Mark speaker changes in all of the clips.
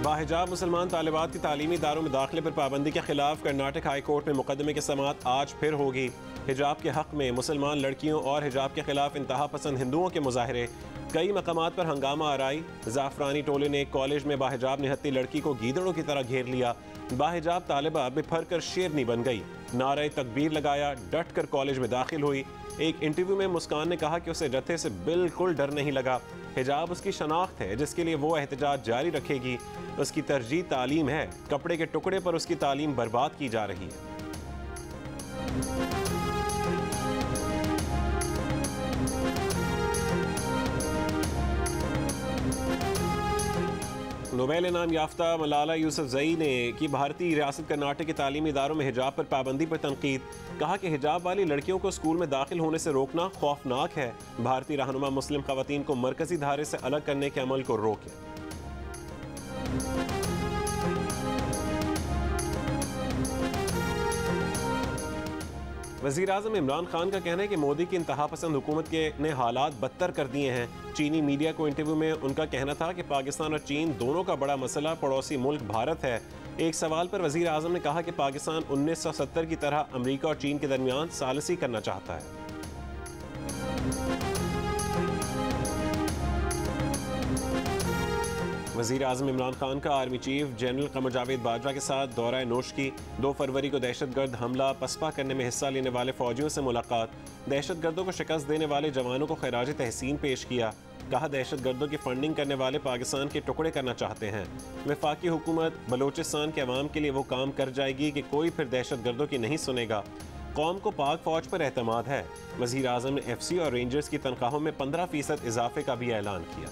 Speaker 1: बाहिजाब मुसलमान तालिबात की तालीमी इदारों में दाखिले पर पाबंदी के खिलाफ कर्नाटक हाई कोर्ट में मुकदमे की समाअत आज फिर होगी। हिजाब के हक में मुसलमान लड़कियों और हिजाब के खिलाफ इंतहा पसंद हिंदुओं के मुजाहरे, कई मकामात पर हंगामा आराई। जाफरानी टोले ने एक कॉलेज में बाहिजाब निहत्ती लड़की को गीदड़ों की तरह घेर लिया। बाहिजाब तालिबा बिफर कर शेरनी बन गई, नारे तकबीर लगाया, डट कर कॉलेज में दाखिल हुई। एक इंटरव्यू में मुस्कान ने कहा कि उसे जत्थे से बिल्कुल डर नहीं लगा। हिजाब उसकी शनाख्त है जिसके लिए वो एहतजाज जारी रखेगी। उसकी तरजीह तालीम है, कपड़े के टुकड़े पर उसकी तालीम बर्बाद की जा रही है। नोबेल इनाम याफ्ता मलाला यूसुफजई ने की भारतीय रियासत कर्नाटक के तालीमी इदारों में हिजाब पर पाबंदी पर तनकीद। कहा कि हिजाब वाली लड़कियों को स्कूल में दाखिल होने से रोकना खौफनाक है। भारतीय रहनुमा मुस्लिम खवातीन को मरकजी धारे से अलग करने के अमल को रोके। वज़ीर आज़म इमरान खान का कहना है कि मोदी की इंतहा पसंद हुकूमत ने हालात बदतर कर दिए हैं। चीनी मीडिया को इंटरव्यू में उनका कहना था कि पाकिस्तान और चीन दोनों का बड़ा मसला पड़ोसी मुल्क भारत है। एक सवाल पर वज़ीर आज़म ने कहा कि पाकिस्तान 1970 की तरह अमेरिका और चीन के दरमियान सालसी करना चाहता है। वज़ीर आज़म इमरान खान का army chief general Qamar Javed Bajwa के साथ दौरा नोश की। 2 फरवरी को दहशतगर्द हमला पसपा करने में हिस्सा लेने वाले फौजियों से मुलाकात। दहशतगर्दों को शिकस्त देने वाले जवानों को खैराज तहसीन पेश किया। कहा दहशतगर्दों की फंडिंग करने वाले पाकिस्तान के टुकड़े करना चाहते हैं। वफाकी हुकूमत बलोचिस्तान के अवाम के लिए वो काम कर जाएगी कि कोई फिर दहशतगर्दों की नहीं सुनेगा। कौम को पाक फौज पर एतमाद है। वज़ीर आज़म ने FC और रेंजर्स की तनख्वाहों में 15% इजाफे का भी ऐलान किया।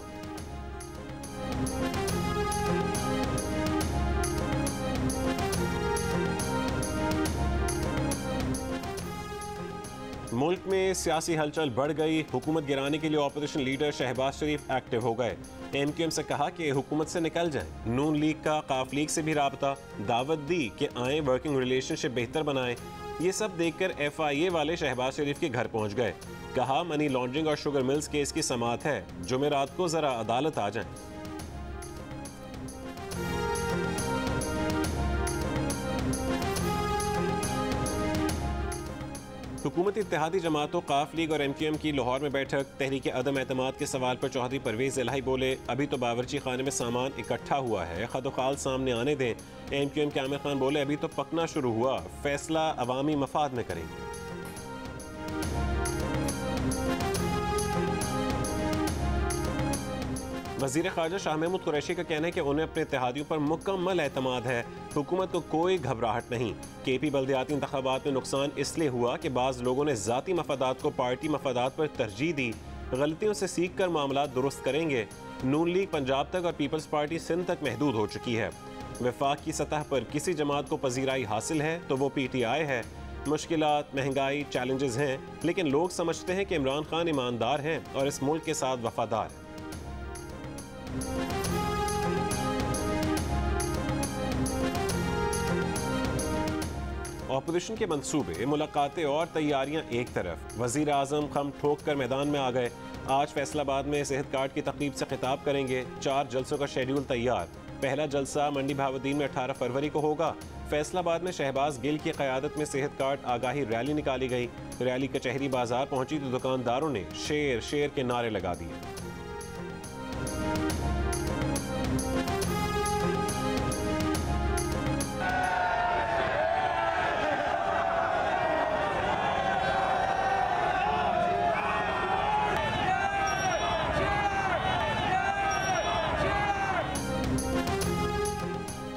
Speaker 1: मुल्क में सियासी हलचल बढ़ गई। हुकूमत गिराने के लिए ऑपोजिशन लीडर शहबाज शरीफ एक्टिव हो गए। MQM से कहा कि हुकूमत से निकल जाएं। नून लीग का काफ लीग से भी राबता, दावत दी कि आए वर्किंग रिलेशनशिप बेहतर बनाएं। ये सब देखकर FIA वाले शहबाज शरीफ के घर पहुंच गए। कहा मनी लॉन्ड्रिंग और शुगर मिल्स केस की समाअत है, जुमेरात को जरा अदालत आ जाएं। हुकूमती इत्तेहादी जमातों काफ लीग और MQM की लाहौर में बैठक। तहरीक अदम एतमाद के सवाल पर चौधरी परवेज इलाही बोले, अभी तो बावर्ची खाने में सामान इकट्ठा हुआ है, खदोखाल सामने आने दें। MQM के आमिर खान बोले, अभी तो पकना शुरू हुआ, फैसला अवामी मफाद में करेंगे। वज़ीर ख़ारजा शाह महमूद कुरैशी का कहना है कि उन्हें अपने इत्तेहादियों पर मुकम्मल एतमाद है। हुकूमत को कोई घबराहट नहीं। KP बल्दियाती इंतखाबात में नुकसान इसलिए हुआ कि बाज़ लोगों ने ज़ाती मफादात को पार्टी मफादात पर तरजीह दी। गलतियों से सीख कर मामलात दुरुस्त करेंगे। नून लीग पंजाब तक और पीपल्स पार्टी सिंध तक महदूद हो चुकी है। वफाक की सतह पर किसी जमात को पजीराई हासिल है तो वो PTI है। मुश्किलात, महंगाई, चैलेंजेस हैं, लेकिन लोग समझते हैं कि इमरान खान ईमानदार हैं और इस मुल्क के साथ वफादार हैं। ऑपोजिशन के मंसूबे, मुलाकातें और तैयारियां एक तरफ। वज़ीर आज़म खम ठोक कर मैदान में आ गए। आज फैसलाबाद में सेहत कार्ड की तकरीब से खिताब करेंगे। 4 जलसों का शेड्यूल तैयार। पहला जलसा मंडी बहाउद्दीन में 18 फरवरी को होगा। फैसलाबाद में शहबाज गिल की क़यादत में सेहत कार्ड आगाही रैली निकाली गई। रैली कचहरी बाजार पहुंची तो दुकानदारों ने शेर शेर के नारे लगा दिए।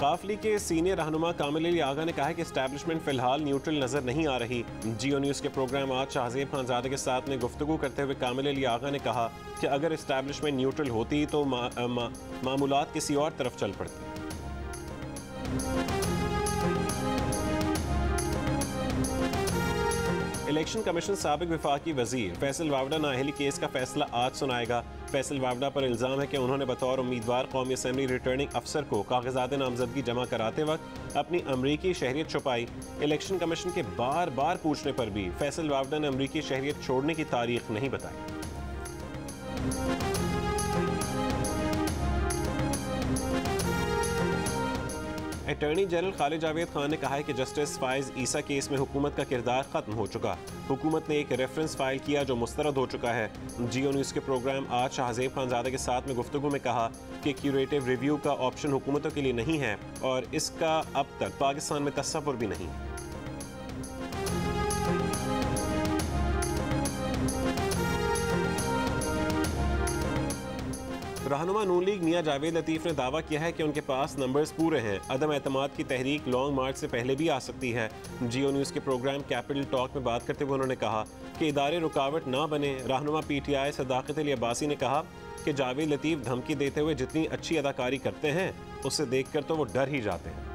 Speaker 1: काफली के सीनियर रहनुमा कामिल अली आगा ने कहा है कि एस्टैब्लिशमेंट फिलहाल न्यूट्रल नजर नहीं आ रही। जियो न्यूज़ के प्रोग्राम आज शाहजेब खानजादे के साथ में गुफ्तगू करते हुए कामिल अली आगा ने कहा कि अगर एस्टैब्लिशमेंट न्यूट्रल होती तो मामूलात किसी और तरफ चल पड़ते। इलेक्शन कमीशन साबिक वफाकी वजीर फैसल वावडा नाअहली केस का फैसला आज सुनाएगा। फैसल वावडा पर इल्ज़ाम है कि उन्होंने बतौर उम्मीदवार कौमी असम्बली रिटर्निंग अफसर को कागजात नामजदगी जमा कराते वक्त अपनी अमरीकी शहरियत छुपाई। इलेक्शन कमीशन के बार बार पूछने पर भी फैसल वावडा ने अमरीकी शहरियत छोड़ने की तारीख नहीं बताई। अटॉर्नी जनरल खालिद जावेद खान ने कहा है कि जस्टिस फाइज ईसा केस में हुकूमत का किरदार खत्म हो चुका। हुकूमत ने एक रेफरेंस फाइल किया जो मुस्तरद हो चुका है। जियो न्यूज़ के प्रोग्राम आज शाहजेब खानजादा के साथ में गुफ्तगू में कहा कि क्यूरेटिव रिव्यू का ऑप्शन हुकूमतों के लिए नहीं है और इसका अब तक पाकिस्तान में तस्वुर भी नहीं। रहनुमा नून लीग मियां जावेद लतीफ़ ने दावा किया है कि उनके पास नंबर्स पूरे हैं। अदम एतमाद की तहरीक लॉन्ग मार्च से पहले भी आ सकती है। जियो न्यूज़ के प्रोग्राम कैपिटल टॉक में बात करते हुए उन्होंने कहा कि इदारे रुकावट ना बने। रहनुमा PTI सदाकत अली अब्बासी ने कहा कि जावेद लतीफ़ धमकी देते हुए जितनी अच्छी अदाकारी करते हैं उससे देख कर तो वो डर ही जाते हैं।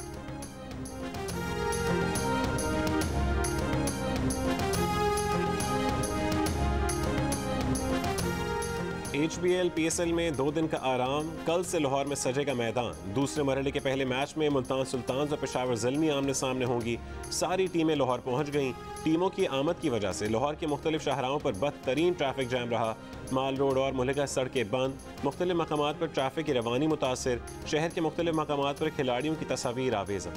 Speaker 1: HBL PSL में 2 दिन का आराम। कल से लाहौर में सजेगा मैदान। दूसरे मरहले के पहले मैच में मुल्तान सुल्तान्स और पेशावर ज़ल्मी आमने सामने होंगी। सारी टीमें लाहौर पहुंच गईं। टीमों की आमद की वजह से लाहौर के मुख्तलिफ शाहराहों पर बदतरीन ट्रैफिक जैम रहा। माल रोड और मुहल्ला सड़कें बंद। मुख्तलिफ मकामात पर ट्रैफिक की रवानी मुतासर। शहर के मुख्तलिफ मकामात पर खिलाड़ियों की तस्वीर आवेज़ा।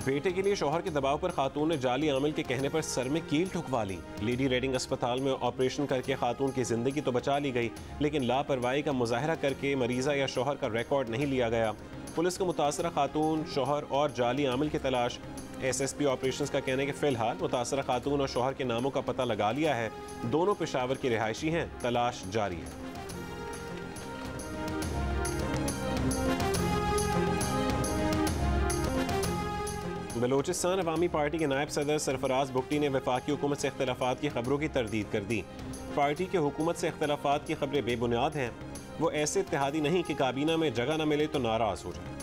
Speaker 1: बेटे के लिए शौहर के दबाव पर खातून ने जाली आमिल के कहने पर सर में कील ठुकवा ली। लेडी रेडिंग अस्पताल में ऑपरेशन करके खातून की जिंदगी तो बचा ली गई, लेकिन लापरवाही का मुजाहरा करके मरीजा या शौहर का रिकॉर्ड नहीं लिया गया। पुलिस को मुतासरा खातून, शौहर और जाली आमिल की तलाश। SSP ऑपरेशंस का कहना है कि फिलहाल मुतासरा खातून और शौहर के नामों का पता लगा लिया है। दोनों पेशावर की रिहायशी हैं। तलाश जारी है। बलोचिस्तान अवामी पार्टी के नायब सदर सरफराज बुगटी ने वफाकी हुकूमत से इख्तलाफात की खबरों की तरदीद कर दी। पार्टी के हुकूमत से इख्तलाफात की खबरें बेबुनियाद हैं। वो ऐसे इत्तेहादी नहीं कि काबीना में जगह न मिले तो नाराज हो जाए।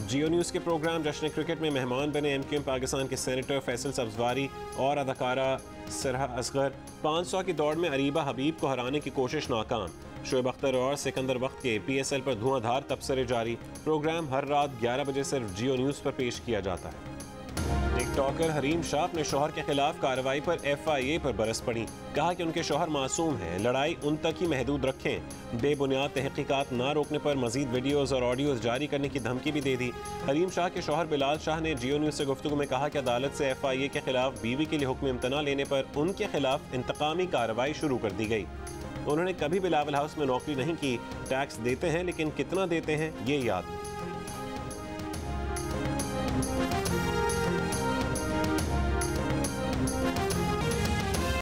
Speaker 1: जियो न्यूज़ के प्रोग्राम जश्न क्रिकेट में मेहमान बने MQM पाकिस्तान के सेनेटर फैसल सब्जवारी और अदाकारा सरहा असगर। 500 की दौड़ में अरीबा हबीब को हराने की कोशिश नाकाम। शोएब अख्तर और सिकंदर वक्त के PSL पर धुआंधार तबसरे जारी। प्रोग्राम हर रात 11 बजे सिर्फ जियो न्यूज़ पर पेश किया जाता है। टिकटॉकर हरीम शाह अपने शौहर के खिलाफ कार्रवाई पर FIA पर बरस पड़ी। कहा कि उनके शौहर मासूम हैं, लड़ाई उन तक ही महदूद रखें। बेबुनियाद तहकीकात ना रोकने पर मजीद वीडियोस और ऑडियोस जारी करने की धमकी भी दे दी। हरीम शाह के शौहर बिलाल शाह ने जियो न्यूज़ से गुफ्तगू में कहा कि अदालत से FIA के खिलाफ बीवी के लिए हुक्म इम्तना लेने पर उनके खिलाफ इंतकामी कार्रवाई शुरू कर दी गई। उन्होंने कभी बिलावल हाउस में नौकरी नहीं की। टैक्स देते हैं लेकिन कितना देते हैं ये याद नहीं।